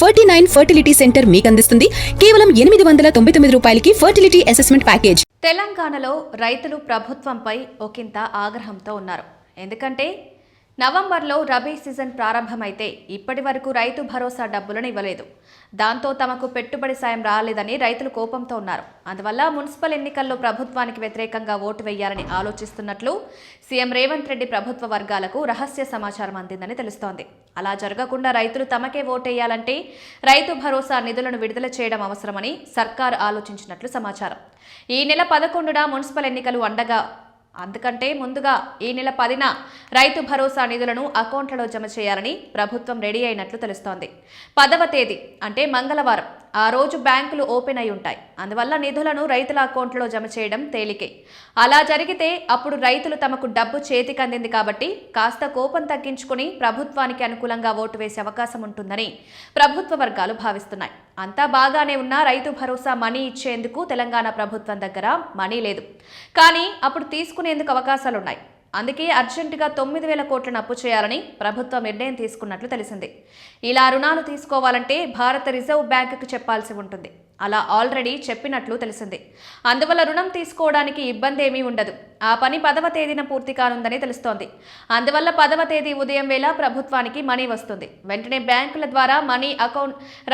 49 fertility centre మీకు అందిస్తుంది కేవలం 899 రూపాయలకి ఫర్టిలిటీ అసెస్మెంట్ ప్యాకేజ్. తెలంగాణలో రైతులు ప్రభుత్వంపై ఒకంత ఆగ్రహంతో ఉన్నారు. ఎందుకంటే నవంబర్లో రబీ సీజన్ ప్రారంభమైతే ఇప్పటి వరకు రైతు భరోసా డబ్బులను ఇవ్వలేదు. దాంతో తమకు పెట్టుబడి సాయం రాలేదని రైతులు కోపంతో ఉన్నారు. అందువల్ల మున్సిపల్ ఎన్నికల్లో ప్రభుత్వానికి వ్యతిరేకంగా ఓటు వేయాలని ఆలోచిస్తున్నట్లు సీఎం రేవంత్ రెడ్డి ప్రభుత్వ వర్గాలకు రహస్య సమాచారం అందిందని తెలుస్తోంది. అలా జరగకుండా రైతులు తమకే ఓటేయాలంటే రైతు భరోసా నిధులను విడుదల చేయడం అవసరమని సర్కారు ఆలోచించినట్లు సమాచారం. ఈ నెల 11న మున్సిపల్ ఎన్నికలు ఉండగా అందుకంటే ముందుగా ఈ నెల 10న రైతు భరోసా నిధులను అకౌంట్లలో జమ చేయాలని ప్రభుత్వం రెడీ అయినట్లు తెలుస్తోంది. 10వ తేదీ అంటే మంగళవారం ఆ రోజు బ్యాంకులు ఓపెన్ అయి ఉంటాయి. అందువల్ల నిధులను రైతుల అకౌంట్లో జమ చేయడం తేలికే. అలా జరిగితే అప్పుడు రైతులు తమకు డబ్బు చేతికి అందింది కాబట్టి కాస్త కోపం తగ్గించుకుని ప్రభుత్వానికి అనుకూలంగా ఓటు వేసే అవకాశం ఉంటుందని ప్రభుత్వ వర్గాలు భావిస్తున్నాయి. అంతా బాగానే ఉన్నా రైతు భరోసా మనీ ఇచ్చేందుకు తెలంగాణ ప్రభుత్వం దగ్గర మనీ లేదు. కానీ అప్పుడు తీసుకునేందుకు అవకాశాలున్నాయి. అందుకే అర్జెంటుగా 9,000 కోట్లను అప్పు చేయాలని ప్రభుత్వం నిర్ణయం తీసుకున్నట్లు తెలిసింది. ఇలా రుణాలు తీసుకోవాలంటే భారత రిజర్వ్ బ్యాంకుకు చెప్పాల్సి ఉంటుంది. అలా ఆల్రెడీ చెప్పినట్లు తెలిసింది. అందువల్ల రుణం తీసుకోవడానికి ఇబ్బంది ఏమీ ఉండదు. ఆ పని 10వ తేదీన పూర్తి కానుందని తెలుస్తోంది. అందువల్ల 10వ తేదీ ఉదయం వేళ ప్రభుత్వానికి మనీ వస్తుంది. వెంటనే బ్యాంకుల ద్వారా మనీ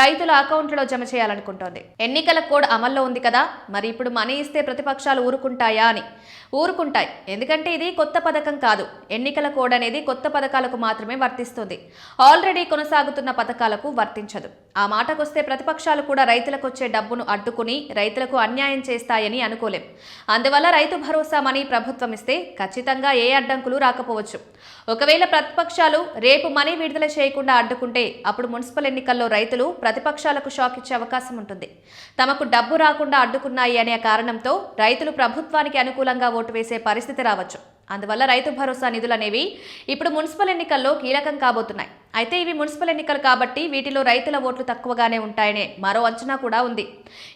రైతుల అకౌంట్లో జమ చేయాలనుకుంటోంది. ఎన్నికల కోడ్ అమల్లో ఉంది కదా, మరి ఇప్పుడు మనీ ఇస్తే ప్రతిపక్షాలు ఊరుకుంటాయా అని? ఊరుకుంటాయి. ఎందుకంటే ఇది కొత్త పథకం కాదు. ఎన్నికల కోడ్ అనేది కొత్త పథకాలకు మాత్రమే వర్తిస్తుంది. ఆల్రెడీ కొనసాగుతున్న పథకాలకు వర్తించదు. ఆ మాటకొస్తే ప్రతిపక్షాలు కూడా రైతులకు వచ్చే డబ్బును అడ్డుకుని రైతులకు అన్యాయం చేస్తాయని అనుకోలేం. అందువల్ల రైతు భరోసా మనీ ప్రభుత్వం ఇస్తే ఖచ్చితంగా ఏ అడ్డంకులు రాకపోవచ్చు. ఒకవేళ ప్రతిపక్షాలు రేపు మనీ విడుదల చేయకుండా అడ్డుకుంటే అప్పుడు మున్సిపల్ ఎన్నికల్లో రైతులు ప్రతిపక్షాలకు షాక్ ఇచ్చే అవకాశం ఉంటుంది. తమకు డబ్బు రాకుండా అడ్డుకున్నాయి అనే కారణంతో రైతులు ప్రభుత్వానికి అనుకూలంగా ఓటు వేసే పరిస్థితి రావచ్చు. అందువల్ల రైతు భరోసా నిధులు అనేవి ఇప్పుడు మున్సిపల్ ఎన్నికల్లో కీలకం కాబోతున్నాయి. అయితే ఇవి మున్సిపల్ ఎన్నికలు కాబట్టి వీటిలో రైతుల ఓట్లు తక్కువగానే ఉంటాయనే మరో అంచనా కూడా ఉంది.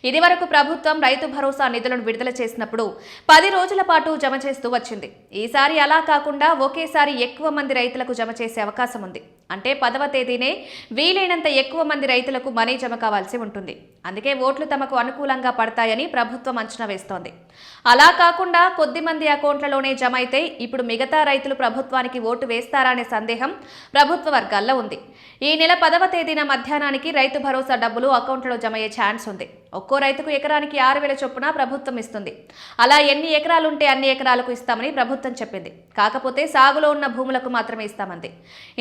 ఇదివరకు ప్రభుత్వం రైతు భరోసా నిధులను విడుదల చేసినప్పుడు 10 రోజుల పాటు జమ చేస్తూ వచ్చింది. ఈసారి అలా కాకుండా ఒకేసారి ఎక్కువ మంది రైతులకు జమ చేసే అవకాశం ఉంది. అంటే 10వ తేదీనే వీలైనంత ఎక్కువ మంది రైతులకు మనీ జమ కావాల్సి ఉంటుంది. అందుకే ఓట్లు తమకు అనుకూలంగా పడతాయని ప్రభుత్వం అంచనా వేస్తోంది. అలా కాకుండా కొద్ది మంది అకౌంట్లలోనే జమ అయితే ఇప్పుడు మిగతా రైతులు ప్రభుత్వానికి ఓటు వేస్తారా అనే సందేహం ప్రభుత్వ వర్గాల్లో ఉంది. ఈ నెల 10వ తేదీన మధ్యాహ్నానికి రైతు భరోసా డబ్బులు అకౌంట్లో జమ అయ్యే ఛాన్స్ ఉంది. ఒక్కో రైతుకు ఎకరానికి 6,000 చొప్పున ప్రభుత్వం ఇస్తుంది. అలా ఎన్ని ఎకరాలుంటే అన్ని ఎకరాలకు ఇస్తామని ప్రభుత్వం చెప్పింది. కాకపోతే సాగులో ఉన్న భూములకు మాత్రమే ఇస్తామంది.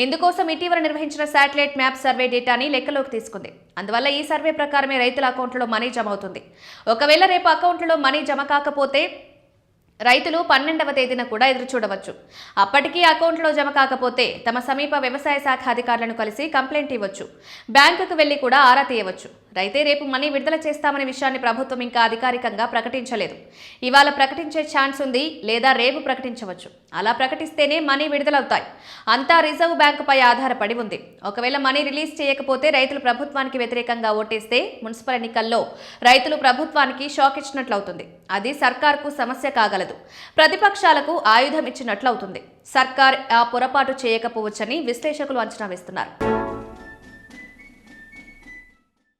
ఇందుకోసం ఇటీవల నిర్వహించిన శాటిలైట్ మ్యాప్ సర్వే డేటాని లెక్కలోకి తీసుకుంది. అందువల్ల ఈ సర్వే ప్రకారమే రైతుల అకౌంట్లో మనీ జమ అవుతుంది. ఒకవేళ రేపు అకౌంట్లో మనీ జమ కాకపోతే రైతులు 12వ తేదీన కూడా ఎదురు చూడవచ్చు. అప్పటికీ అకౌంట్లో జమ కాకపోతే తమ సమీప వ్యవసాయ శాఖ అధికారులను కలిసి కంప్లైంట్ ఇవ్వచ్చు. బ్యాంకుకు వెళ్లి కూడా ఆరా తీయవచ్చు. అయితే రేపు మనీ విడుదల చేస్తామనే విషయాన్ని ప్రభుత్వం ఇంకా అధికారికంగా ప్రకటించలేదు. ఇవాళ ప్రకటించే ఛాన్స్ ఉంది, లేదా రేపు ప్రకటించవచ్చు. అలా ప్రకటిస్తేనే మనీ విడుదలవుతాయి. అంతా రిజర్వ్ బ్యాంకుపై ఆధారపడి ఉంది. ఒకవేళ మనీ రిలీజ్ చేయకపోతే రైతులు ప్రభుత్వానికి వ్యతిరేకంగా ఓటేస్తే మున్సిపల్ ఎన్నికల్లో రైతులు ప్రభుత్వానికి షాక్ ఇచ్చినట్లవుతుంది. అది సర్కార్కు సమస్య కాగలదు. ప్రతిపక్షాలకు ఆయుధం ఇచ్చినట్లవుతుంది. సర్కార్ ఆ పొరపాటు చేయకపోవచ్చని విశ్లేషకులు అంచనా వేస్తున్నారు.